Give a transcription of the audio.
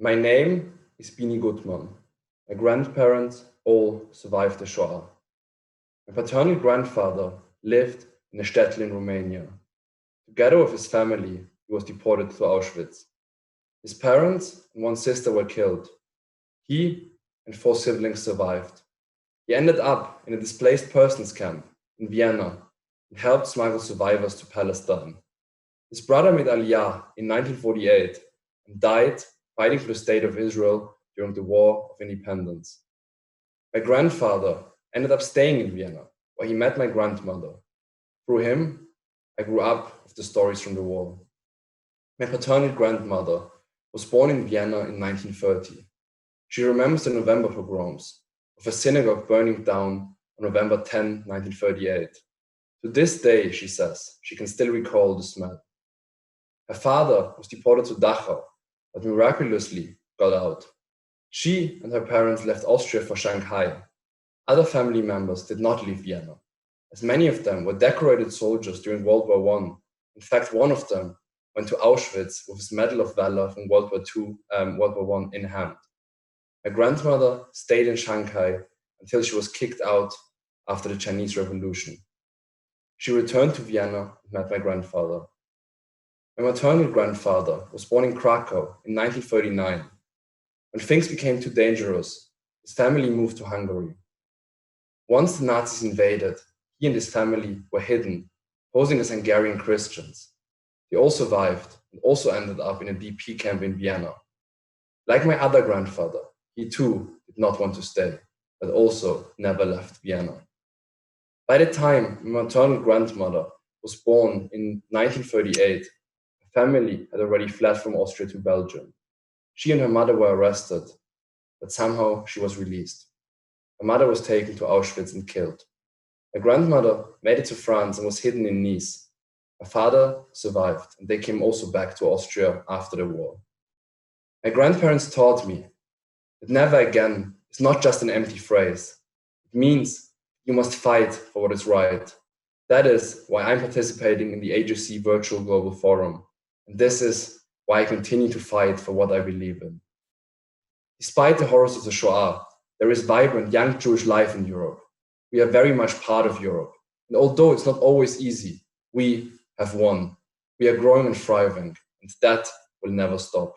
My name is Bini Guttman. My grandparents all survived the Shoah. My paternal grandfather lived in a shtetl in Romania. Together with his family, he was deported to Auschwitz. His parents and one sister were killed. He and 4 siblings survived. He ended up in a displaced persons camp in Vienna and helped smuggle survivors to Palestine. His brother made Aliyah in 1948 and died fighting for the state of Israel during the War of Independence. My grandfather ended up staying in Vienna, where he met my grandmother. Through him, I grew up with the stories from the war. My paternal grandmother was born in Vienna in 1930. She remembers the November pogroms, of a synagogue burning down on November 10, 1938. To this day, she says, she can still recall the smell. Her father was deported to Dachau, but miraculously got out. She and her parents left Austria for Shanghai. Other family members did not leave Vienna, as many of them were decorated soldiers during World War I. In fact, one of them went to Auschwitz with his Medal of Valor from World War I in hand. My grandmother stayed in Shanghai until she was kicked out after the Chinese Revolution. She returned to Vienna and met my grandfather. My maternal grandfather was born in Krakow in 1939. When things became too dangerous, his family moved to Hungary. Once the Nazis invaded, he and his family were hidden, posing as Hungarian Christians. They all survived and also ended up in a DP camp in Vienna. Like my other grandfather, he too did not want to stay, but also never left Vienna. By the time my maternal grandmother was born in 1938, her family had already fled from Austria to Belgium. She and her mother were arrested, but somehow she was released. Her mother was taken to Auschwitz and killed. My grandmother made it to France and was hidden in Nice. Her father survived, and they came also back to Austria after the war. My grandparents taught me that never again is not just an empty phrase. It means you must fight for what is right. That is why I'm participating in the AGC Virtual Global Forum. And this is why I continue to fight for what I believe in. Despite the horrors of the Shoah, there is vibrant young Jewish life in Europe. We are very much part of Europe. And although it's not always easy, we have won. We are growing and thriving, and that will never stop.